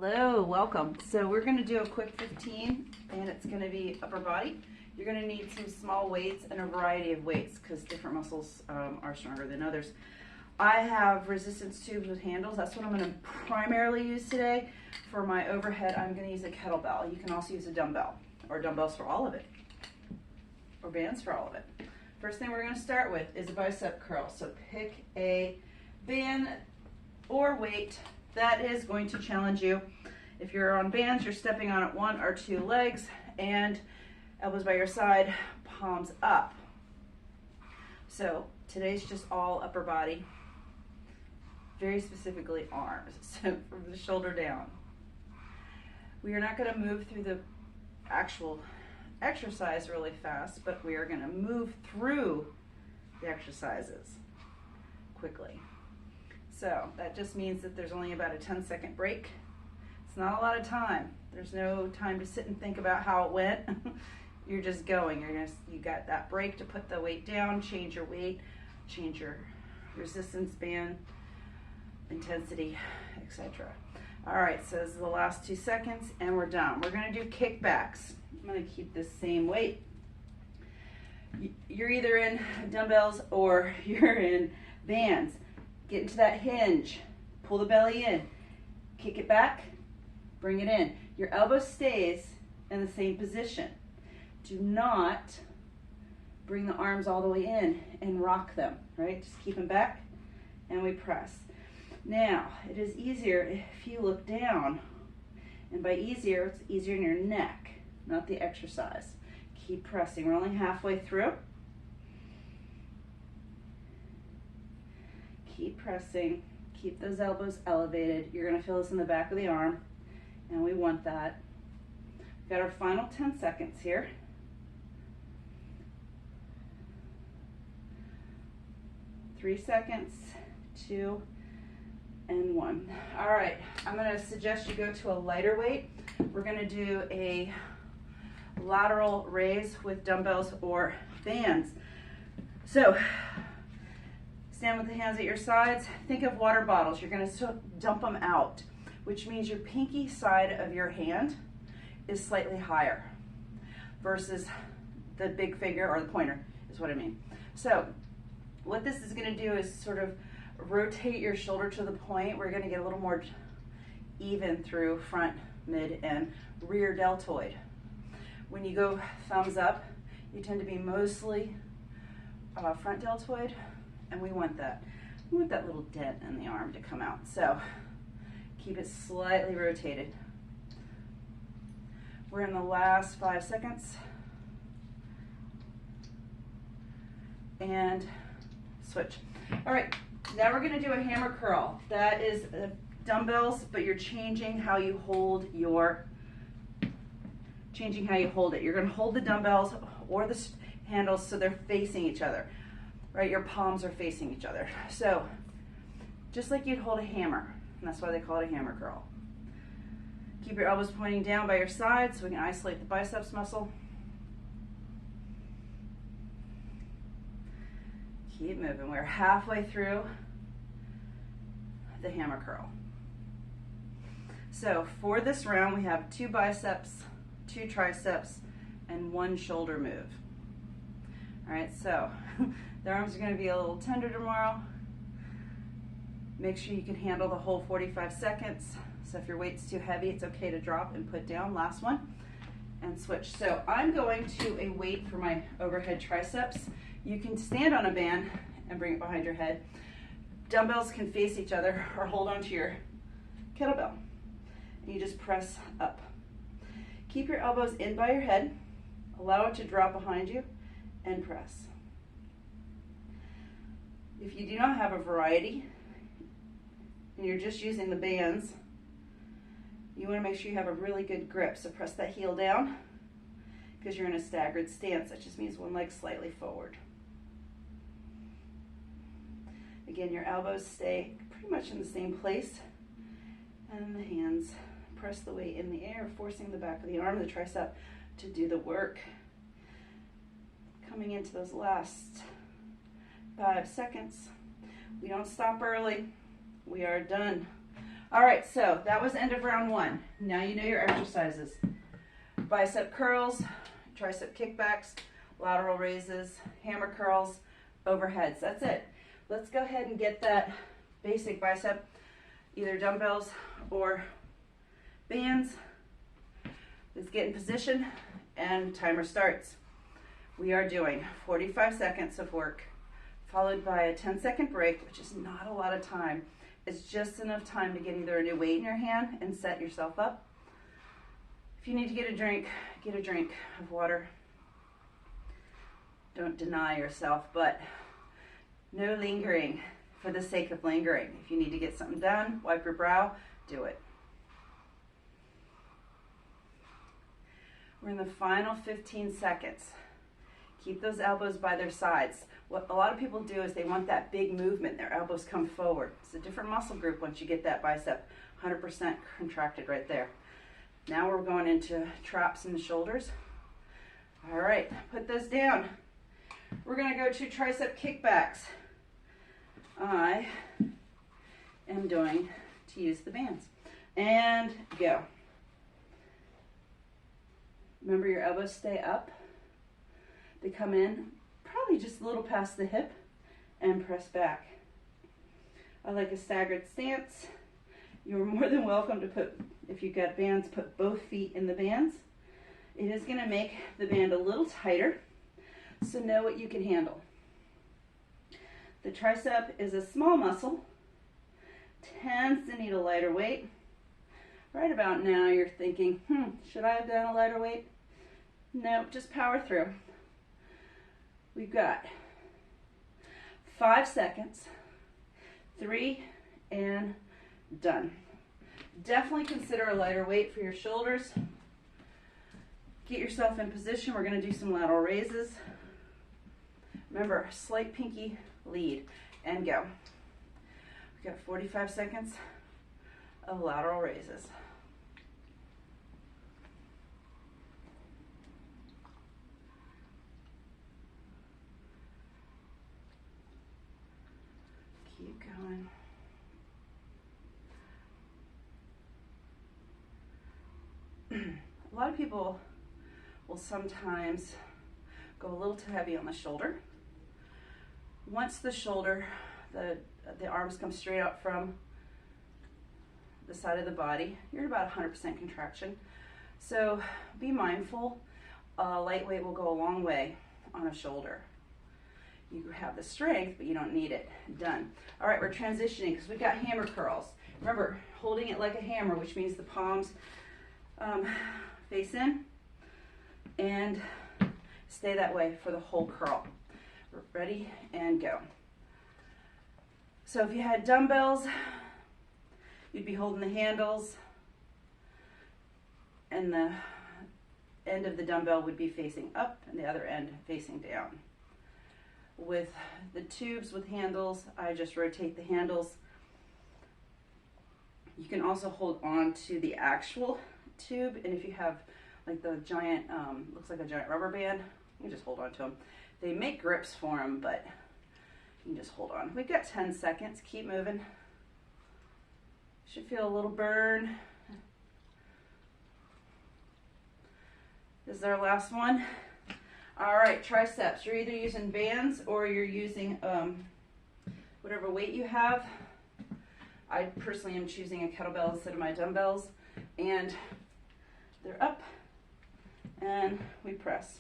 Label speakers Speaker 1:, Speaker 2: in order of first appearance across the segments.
Speaker 1: Hello, welcome. So we're going to do a quick 15 and it's going to be upper body. You're going to need some small weights and a variety of weights because different muscles are stronger than others. I have resistance tubes with handles. That's what I'm going to primarily use today. For my overhead, I'm going to use a kettlebell. You can also use a dumbbell or dumbbells for all of it or bands for all of it. First thing we're going to start with is a bicep curl. So pick a band or weight that is going to challenge you. If you're on bands, you're stepping on it 1 or 2 legs and elbows by your side, palms up. So today's just all upper body, very specifically arms, so from the shoulder down. We are not going to move through the actual exercise really fast, but we are going to move through the exercises quickly. So that just means that there's only about a 10-second break. It's not a lot of time. There's no time to sit and think about how it went. You're just going. You got that break to put the weight down, change your weight, change your resistance band, intensity, etc. All right, so this is the last 2 seconds and we're done. We're going to do kickbacks. I'm going to keep this same weight. You're either in dumbbells or you're in bands. Get into that hinge, pull the belly in, kick it back, bring it in. Your elbow stays in the same position. Do not bring the arms all the way in and rock them, right? Just keep them back and we press. Now, it is easier if you look down, and by easier, it's easier in your neck, not the exercise. Keep pressing. We're only halfway through. Keep pressing, keep those elbows elevated. You're going to feel this in the back of the arm, and we want that. We've got our final 10 seconds here. Three seconds, 2, and 1. All right, I'm going to suggest you go to a lighter weight. We're going to do a lateral raise with dumbbells or bands. So, stand with the hands at your sides. Think of water bottles. You're going to dump them out, which means your pinky side of your hand is slightly higher versus the big finger or the pointer is what I mean. So what this is going to do is sort of rotate your shoulder to the point. We're going to get a little more even through front, mid, and rear deltoid. When you go thumbs up, you tend to be mostly front deltoid. And we want that little dent in the arm to come out. So keep it slightly rotated. We're in the last 5 seconds. And switch. All right, now we're gonna do a hammer curl. That is dumbbells, but you're changing how you hold it. You're gonna hold the dumbbells or the handles so they're facing each other. Right, your palms are facing each other. So, just like you'd hold a hammer, and that's why they call it a hammer curl. Keep your elbows pointing down by your sides so we can isolate the biceps muscle. Keep moving. We're halfway through the hammer curl. So, for this round, we have 2 biceps, 2 triceps, and 1 shoulder move. All right, so the arms are going to be a little tender tomorrow. Make sure you can handle the whole 45 seconds. So if your weight's too heavy, it's okay to drop and put down. Last one, and switch. So I'm going to a weight for my overhead triceps. You can stand on a band and bring it behind your head. Dumbbells can face each other or hold onto your kettlebell. And you just press up. Keep your elbows in by your head. Allow it to drop behind you and press. If you do not have a variety and you're just using the bands, you want to make sure you have a really good grip. So press that heel down because you're in a staggered stance. That just means one leg slightly forward. Again, your elbows stay pretty much in the same place and the hands press the weight in the air, forcing the back of the arm, the tricep, to do the work. Coming into those last 5 seconds. We don't stop early. We are done. All right, so that was end of round 1. Now you know your exercises. Bicep curls, tricep kickbacks, lateral raises, hammer curls, overheads. That's it. Let's go ahead and get that basic bicep, either dumbbells or bands. Let's get in position and timer starts. We are doing 45 seconds of work, followed by a 10-second break, which is not a lot of time. It's just enough time to get either a new weight in your hand and set yourself up. If you need to get a drink of water. Don't deny yourself, but no lingering for the sake of lingering. If you need to get something done, wipe your brow, do it. We're in the final 15 seconds. Keep those elbows by their sides. What a lot of people do is they want that big movement. Their elbows come forward. It's a different muscle group once you get that bicep 100% contracted right there. Now we're going into traps in the shoulders. All right, put those down. We're going to go to tricep kickbacks. I am going to use the bands. And go. Remember, your elbows stay up. They come in probably just a little past the hip and press back. I like a staggered stance. You're more than welcome to put, if you've got bands, put both feet in the bands. It is going to make the band a little tighter, so know what you can handle. The tricep is a small muscle, tends to need a lighter weight. Right about now you're thinking, should I have done a lighter weight? Nope, just power through. We've got 5 seconds, 3, and done. Definitely consider a lighter weight for your shoulders. Get yourself in position. We're going to do some lateral raises. Remember, slight pinky lead and go. We've got 45 seconds of lateral raises. Keep going. A lot of people will sometimes go a little too heavy on the shoulder. Once the shoulder, the arms come straight out from the side of the body, you're at about 100% contraction. So be mindful. Lightweight will go a long way on a shoulder. You have the strength, but you don't need it. Done. All right, we're transitioning because we've got hammer curls. Remember, holding it like a hammer, which means the palms face in and stay that way for the whole curl. Ready and go. So if you had dumbbells, you'd be holding the handles and the end of the dumbbell would be facing up and the other end facing down. With the tubes with handles, I just rotate the handles. You can also hold on to the actual tube, and if you have like the giant, looks like a giant rubber band, you can just hold on to them. They make grips for them, but you can just hold on. We've got 10 seconds. Keep moving. Should feel a little burn. This is our last one. All right, triceps. You're either using bands or you're using whatever weight you have. I personally am choosing a kettlebell instead of my dumbbells. And they're up and we press.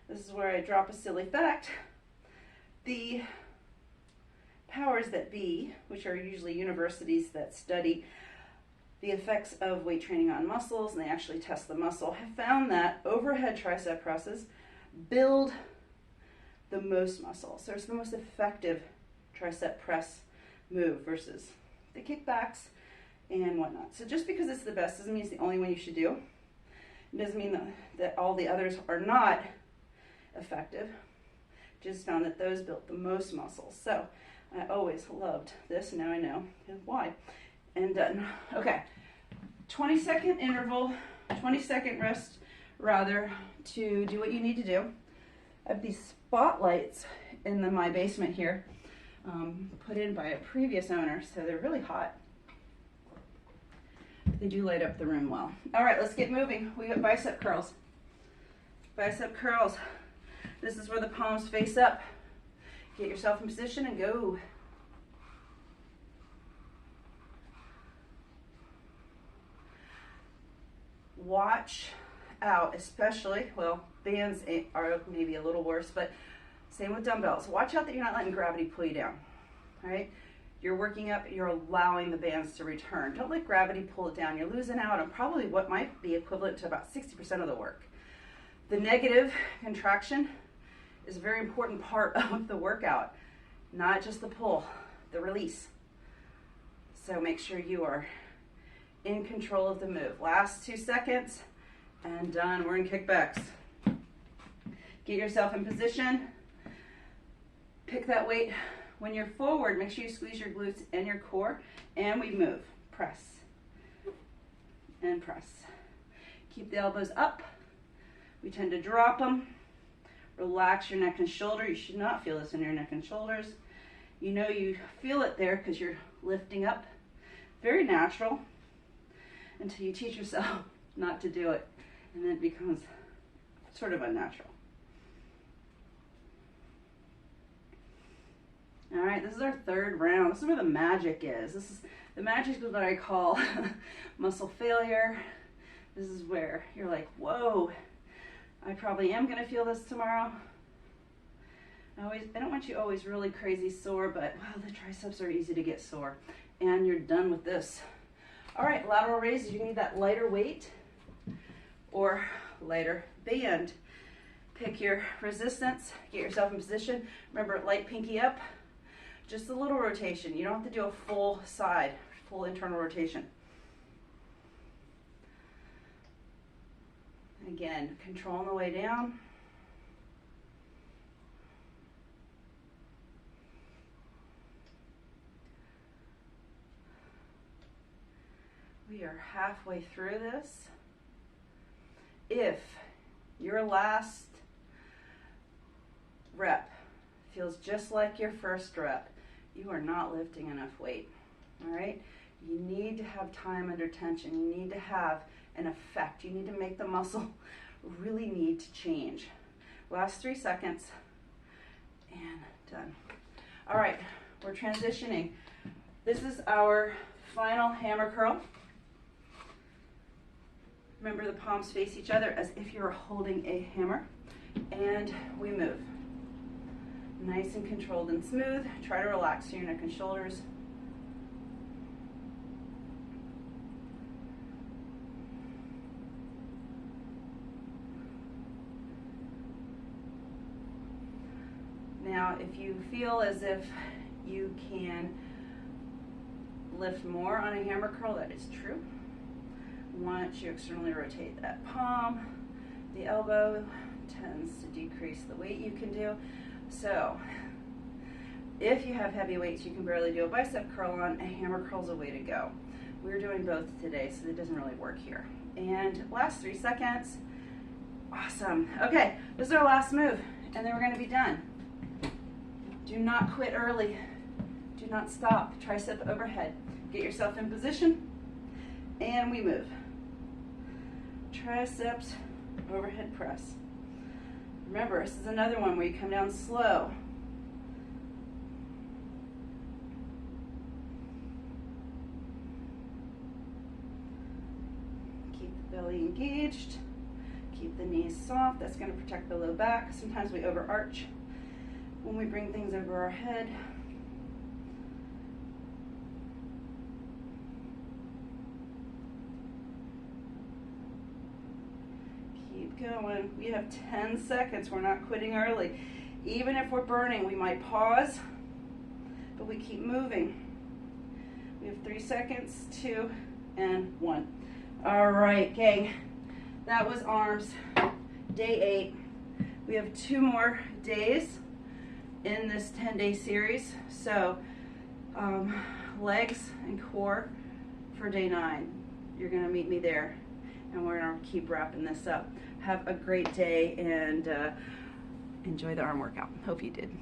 Speaker 1: This is where I drop a silly fact. The powers that be, which are usually universities that study the effects of weight training on muscles, and they actually test the muscle, have found that overhead tricep presses build the most muscle. So it's the most effective tricep press move versus the kickbacks and whatnot. So just because it's the best doesn't mean it's the only one you should do. It doesn't mean that all the others are not effective. Just found that those built the most muscles. So I always loved this. Now I know why. And done. Okay. 20-second interval, 20-second rest rather, to do what you need to do. I have these spotlights in my basement here. put in by a previous owner, so they're really hot. They do light up the room well. All right, let's get moving. We got bicep curls. Bicep curls. This is where the palms face up. Get yourself in position and go. Watch out, especially, well, bands are maybe a little worse, but same with dumbbells. Watch out that you're not letting gravity pull you down, all right? You're working up, you're allowing the bands to return. Don't let gravity pull it down. You're losing out on probably what might be equivalent to about 60% of the work. The negative contraction is a very important part of the workout, not just the pull, the release. So make sure you are in control of the move. Last 2 seconds and done. We're in kickbacks. Get yourself in position. Pick that weight. When you're forward, make sure you squeeze your glutes and your core, and we move. Press and press. Keep the elbows up. We tend to drop them. Relax your neck and shoulder. You should not feel this in your neck and shoulders. You know you feel it there because you're lifting up. Very natural until you teach yourself not to do it, and then it becomes sort of unnatural. All right, this is our third round. This is where the magic is. The magic is what I call muscle failure. This is where you're like, whoa, I probably am gonna feel this tomorrow. I don't want you always really crazy sore, but wow, the triceps are easy to get sore. And you're done with this. All right, lateral raises, you need that lighter weight or lighter band. Pick your resistance, get yourself in position. Remember, light pinky up, just a little rotation. You don't have to do a full side, full internal rotation. Again, control on the way down. We are halfway through this. If your last rep feels just like your first rep, you are not lifting enough weight, all right? You need to have time under tension. You need to have an effect. You need to make the muscle really need to change. Last 3 seconds and done. All right, we're transitioning. This is our final hammer curl. Remember, the palms face each other as if you're holding a hammer, and we move. Nice and controlled and smooth. Try to relax your neck and shoulders. Now, if you feel as if you can lift more on a hammer curl, that is true. Once you externally rotate that palm, the elbow tends to decrease the weight you can do. So if you have heavy weights you can barely do a bicep curl on, a hammer curl is a way to go. We're doing both today, so it doesn't really work here. And last 3 seconds. Awesome. Okay, this is our last move, and then we're going to be done. Do not quit early. Do not stop. Tricep overhead. Get yourself in position, and we move. Triceps overhead press. Remember, this is another one where you come down slow. Keep the belly engaged. Keep the knees soft. That's going to protect the low back. Sometimes we overarch when we bring things over our head. Going. We have 10 seconds. We're not quitting early. Even if we're burning, we might pause, but we keep moving. We have 3 seconds, 2, and 1. All right, gang. That was arms, day 8. We have 2 more days in this 10-day series. So legs and core for day 9. You're going to meet me there, and we're going to keep wrapping this up. Have a great day and enjoy the arm workout. Hope you did.